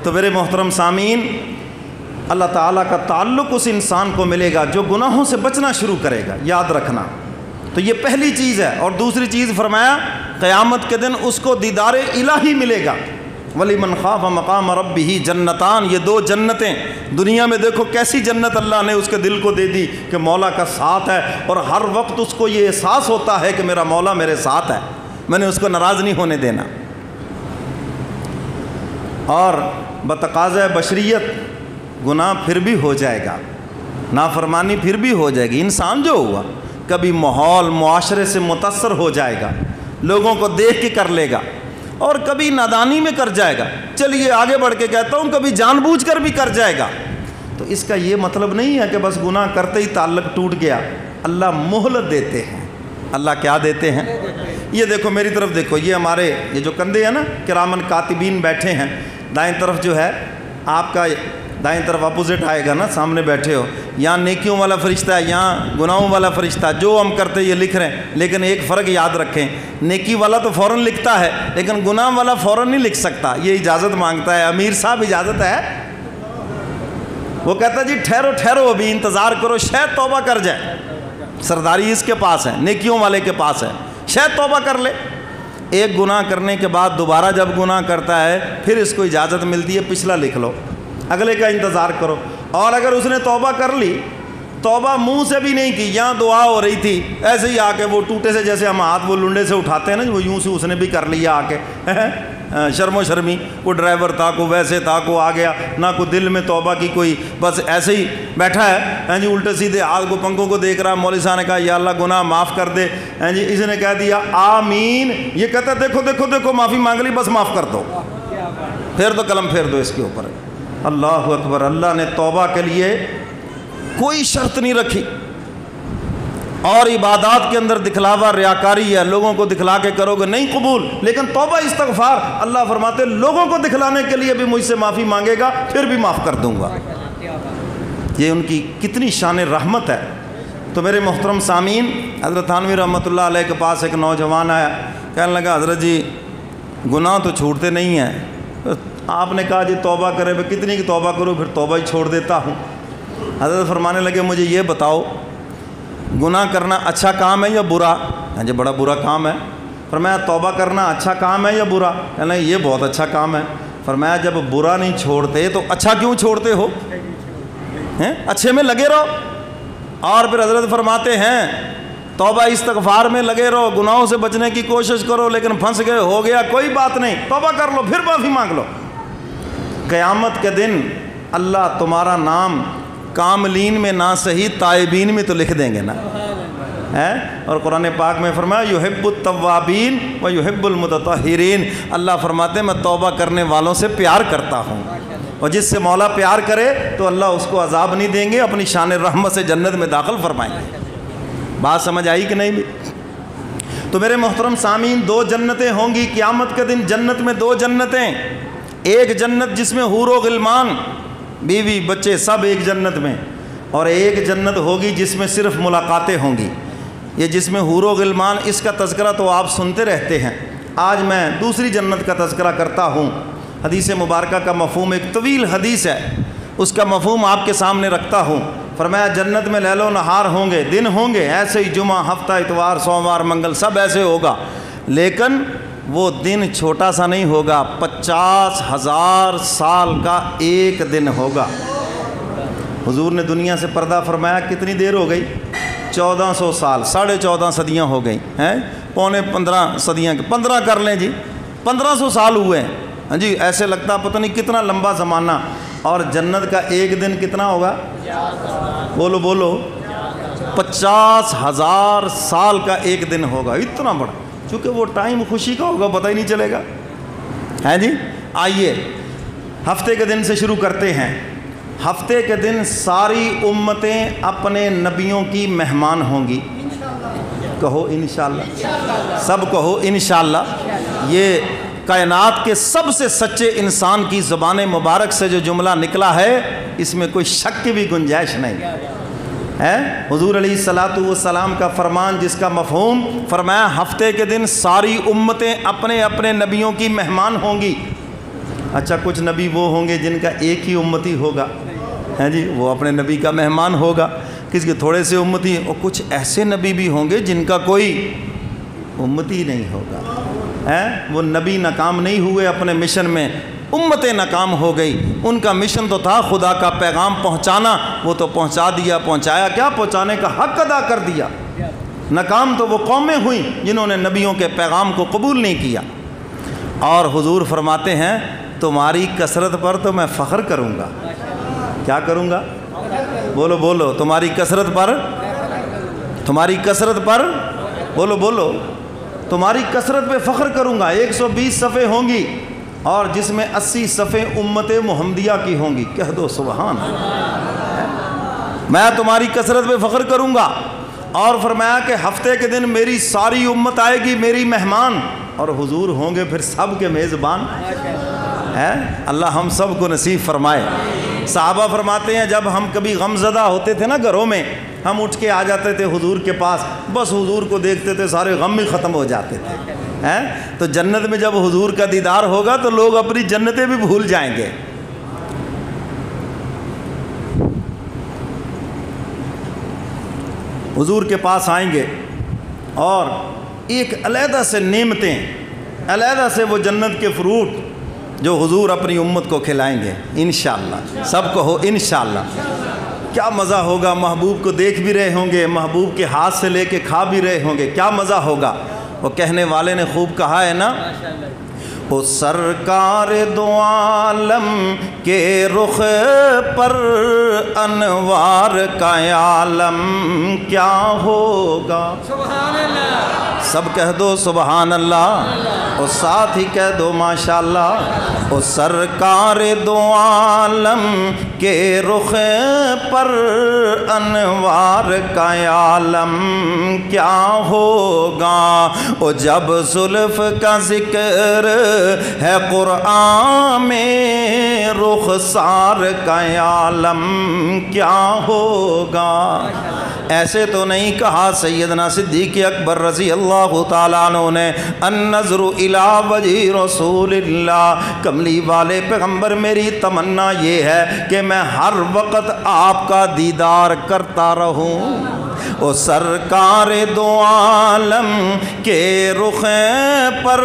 تو میرے محترم سامعین، اللہ تعالیٰ کا تعلق اس انسان کو ملے گا جو گناہوں سے بچنا شروع کرے گا، یاد رکھنا۔ تو یہ پہلی چیز ہے۔ اور دوسری چیز فرمایا قیامت کے دن اس کو دیدار الہی ملے گا۔ وَلِمَنْ خَافَ مَقَامَ رَبِّهِ جنتان، یہ دو جنتیں دنیا میں دیکھو کیسی جنت اللہ نے اس کے دل کو دے دی کہ مولا کا ساتھ ہے، اور ہر وقت اس کو یہ احساس ہوتا ہے کہ میرا مولا میرے ساتھ ہے، میں نے اس کو ناراض نہیں ہونے دینا۔ اور بتقاضۂ بشریت گناہ پھر بھی ہو جائے گا، نافرمانی پھر بھی ہو جائے گی۔ انسان جو ہوا کبھی ماحول معاشرے سے متاثر ہو جائے گا، لوگوں کو دیکھ کے کر لے گا، اور کبھی نادانی میں کر جائے گا۔ چلیے آگے بڑھ کے کہتا ہوں کبھی جان بوجھ کر بھی کر جائے گا۔ تو اس کا یہ مطلب نہیں ہے کہ بس گناہ کرتے ہی تعلق ٹوٹ گیا۔ اللہ مہلت دیتے ہیں۔ اللہ کیا دیتے ہیں؟ یہ دیکھو میری طرف دیکھو، یہ ہمارے یہ جو کندھے ہیں نا، کرامن کاتبین بیٹھے ہیں۔ دائیں طرف جو ہے آپ کا، دائیں طرف اپوزٹ آئے گا نا، سامنے بیٹھے ہو، یہاں نیکیوں والا فرشتہ ہے، یہاں گناہوں والا فرشتہ۔ جو ہم کرتے یہ لکھ رہے ہیں، لیکن ایک فرق یاد رکھیں، نیکی والا تو فوراً لکھتا ہے لیکن گناہ والا فوراً نہیں لکھ سکتا، یہ اجازت مانگتا ہے۔ امیر صاحب اجازت ہے، وہ کہتا ہے جی ٹھہرو ٹھہرو ابھی انتظار کرو، شاید توبہ کر جائے۔ سرداری اس کے پاس ہے، نیکیوں والے کے پاس ہے، شاید توبہ کر لے۔ ایک گناہ کرنے کے بعد دوبارہ جب گناہ کرتا ہے پھر اس کو اجازت ملتی ہے پچھلا لکھ لو، اگلے کا انتظار کرو۔ اور اگر اس نے توبہ کر لی، توبہ منہ سے بھی نہیں کی، یہاں دعا ہو رہی تھی، ایسے ہی آ کے وہ ٹوٹے سے جیسے ہم ہاتھ وہ لنڈے سے اٹھاتے ہیں نا، وہ یوں سے اس نے بھی کر لیا آ کے، شرم و شرمی، کوئی ڈرائیور تھا، کوئی ویسے تھا، کوئی آ گیا، نہ کوئی دل میں توبہ کی کوئی، بس ایسے ہی بیٹھا ہے جی، الٹے سیدھے ہاتھ کو پنکھوں کو دیکھ رہا۔ مولوی صاحب نے کہا یا اللہ گناہ معاف کر دے، جی اس نے کہہ دیا آمین، یہ کہتا ہے دیکھو دیکھو دیکھو معافی مانگ لی، بس معاف کر دو، پھیر دو قلم، پھیر دو اس کے اوپر۔ اللہ اکبر، اللہ نے توبہ کے لیے کوئی شرط نہیں رکھی۔ اور عبادات کے اندر دکھلاوا ریاکاری ہے، لوگوں کو دکھلا کے کرو گے نہیں قبول، لیکن توبہ استغفار اللہ فرماتے لوگوں کو دکھلانے کے لیے بھی مجھ سے معافی مانگے گا پھر بھی معاف کر دوں گا۔ یہ ان کی کتنی شان رحمت ہے۔ تو میرے محترم سامعین، حضرت تھانوی رحمۃ اللہ علیہ کے پاس ایک نوجوان آیا، کہنے لگا حضرت جی گناہ تو چھوڑتے نہیں ہیں، آپ نے کہا جی توبہ کرے، میں کتنی کی توبہ کروں، پھر توبہ ہی چھوڑ دیتا ہوں۔ حضرت فرمانے لگے مجھے یہ بتاؤ گناہ کرنا اچھا کام ہے یا برا؟ جی بڑا برا کام ہے۔ فرمایا توبہ کرنا اچھا کام ہے یا برا؟ کہنا یہ بہت اچھا کام ہے۔ فرمایا جب برا نہیں چھوڑتے تو اچھا کیوں چھوڑتے ہو؟ اچھے میں لگے رہو۔ اور پھر حضرت فرماتے ہیں توبہ استغفار میں لگے رہو، گناہوں سے بچنے کی کوشش کرو، لیکن پھنس گئے، ہو گیا کوئی بات نہیں، توبہ کر لو، پھر معافی مانگ لو۔ قیامت کے دن اللہ تمہارا نام کاملین میں نہ صحیح تائبین میں تو لکھ دیں گے نا، اور قرآن پاک میں فرمایا یحب التوابین و یحب المتطہرین، اللہ فرماتے ہیں میں توبہ کرنے والوں سے پیار کرتا ہوں، اور جس سے مولا پیار کرے تو اللہ اس کو عذاب نہیں دیں گے، اپنی شان رحمت سے جنت میں داخل فرمائیں گے۔ بات سمجھ آئی کہ نہیں بھی؟ تو میرے محترم سامعین، دو جنتیں ہوں گی قیامت کے دن۔ جنت میں دو جنتیں، ایک جنت جس میں حور و غلمان، بیوی بچے سب ایک جنت میں، اور ایک جنت ہوگی جس میں صرف ملاقاتیں ہوں گی۔ یہ جس میں حور و غلمان، اس کا تذکرہ تو آپ سنتے رہتے ہیں، آج میں دوسری جنت کا تذکرہ کرتا ہوں۔ حدیث مبارکہ کا مفہوم ایک طویل حدیث ہے، اس کا مفہوم آپ کے سامنے رکھتا ہوں۔ فرمایا جنت میں لیل و نہار ہوں گے، دن ہوں گے ایسے ہی، جمعہ ہفتہ اتوار سوموار منگل سب ایسے ہوگا، لیکن وہ دن چھوٹا سا نہیں ہوگا، 50,000 سال کا ایک دن ہوگا۔ حضور نے دنیا سے پردہ فرمایا کتنی دیر ہو گئی؟ 1400 سال، 14.5 صدیاں ہو گئی ہیں، پونے 15 صدیاں، 15 کر لیں جی، 1500 سال ہوئے ہیں۔ ہاں جی، ایسے لگتا پتہ نہیں کتنا لمبا زمانہ۔ اور جنت کا ایک دن کتنا ہوگا؟ بولو بولو، 50,000 سال کا ایک دن ہوگا، اتنا بڑا، چونکہ وہ ٹائم خوشی کا ہوگا، پتہ ہی نہیں چلے گا۔ ہیں جی، آئیے ہفتے کے دن سے شروع کرتے ہیں۔ ہفتے کے دن ساری امتیں اپنے نبیوں کی مہمان ہوں گی، کہو انشاءاللہ، سب کہو انشاءاللہ۔ یہ کائنات کے سب سے سچے انسان کی زبان مبارک سے جو جملہ نکلا ہے، اس میں کوئی شک کی بھی گنجائش نہیں ہے۔ حضور علیہ الصلوۃ والسلام کا فرمان، جس کا مفہوم فرمایا ہفتے کے دن ساری امتیں اپنے اپنے نبیوں کی مہمان ہوں گی۔ اچھا کچھ نبی وہ ہوں گے جن کا ایک ہی امتی ہوگا، ہیں جی، وہ اپنے نبی کا مہمان ہوگا، کس کے تھوڑے سے امتی، اور کچھ ایسے نبی بھی ہوں گے جن کا کوئی امتی نہیں ہوگا، وہ نبی ناکام نہیں ہوئے اپنے مشن میں، امتیں ناکام ہو گئی۔ ان کا مشن تو تھا خدا کا پیغام پہنچانا، وہ تو پہنچا دیا، پہنچایا کیا، پہنچانے کا حق ادا کر دیا۔ ناکام تو وہ قومیں ہوئیں جنہوں نے نبیوں کے پیغام کو قبول نہیں کیا۔ اور حضور فرماتے ہیں تمہاری کثرت پر تو میں فخر کروں گا۔ کیا کروں گا؟ بولو بولو، تمہاری کثرت پر، تمہاری کثرت پر، بولو بولو، تمہاری کثرت پہ فخر کروں گا۔ 120 صفحے ہوں گی اور جس میں 80 صفحے امت محمدیہ کی ہوں گی، کہہ دو سبحان اللہ۔ میں تمہاری کثرت پہ فخر کروں گا۔ اور فرمایا کہ ہفتے کے دن میری ساری امت آئے گی، میری مہمان، اور حضور ہوں گے پھر سب کے میزبان۔ اللہ ہم سب کو نصیب فرمائے۔ صحابہ فرماتے ہیں جب ہم کبھی غم زدہ ہوتے تھے نا گھروں میں، ہم اٹھ کے آ جاتے تھے حضور کے پاس، بس حضور کو دیکھتے تھے سارے غم بھی ختم ہو جاتے تھے۔ تو جنت میں جب حضور کا دیدار ہوگا تو لوگ اپنی جنتیں بھی بھول جائیں گے۔ حضور کے پاس آئیں گے اور ایک علیحدہ سے نعمتیں، علیحدہ سے وہ جنت کے فروٹ جو حضور اپنی امت کو کھلائیں گے انشاءاللہ، سب کو ہو انشاءاللہ۔ کیا مزہ ہوگا، محبوب کو دیکھ بھی رہے ہوں گے، محبوب کے ہاتھ سے لے کے کھا بھی رہے ہوں گے، کیا مزہ ہوگا۔ وہ کہنے والے نے خوب کہا ہے نا، وہ سرکار دو عالم کے رخ پر انوار کا عالم کیا ہوگا۔ سبحان اللہ، سب کہہ دو سبحان اللہ، اور ساتھ ہی کہہ دو ماشاءاللہ۔ وہ سرکار دو عالم کے رخ پر انوار کا عالم کیا ہوگا۔ وہ جب زلف کا ذکر ہے قرآن میں رخسار کا عالم کیا ہوگا۔ ایسے تو نہیں کہا سیدنا صدیق اکبر رضی اللہ تعالیٰ عنہ نے، النظر الی وجہ رسول اللہ، کملی والے پیغمبر میری تمنا یہ ہے کہ میں ہر وقت آپ کا دیدار کرتا رہوں۔ وہ سرکار دو عالم کے رخ پر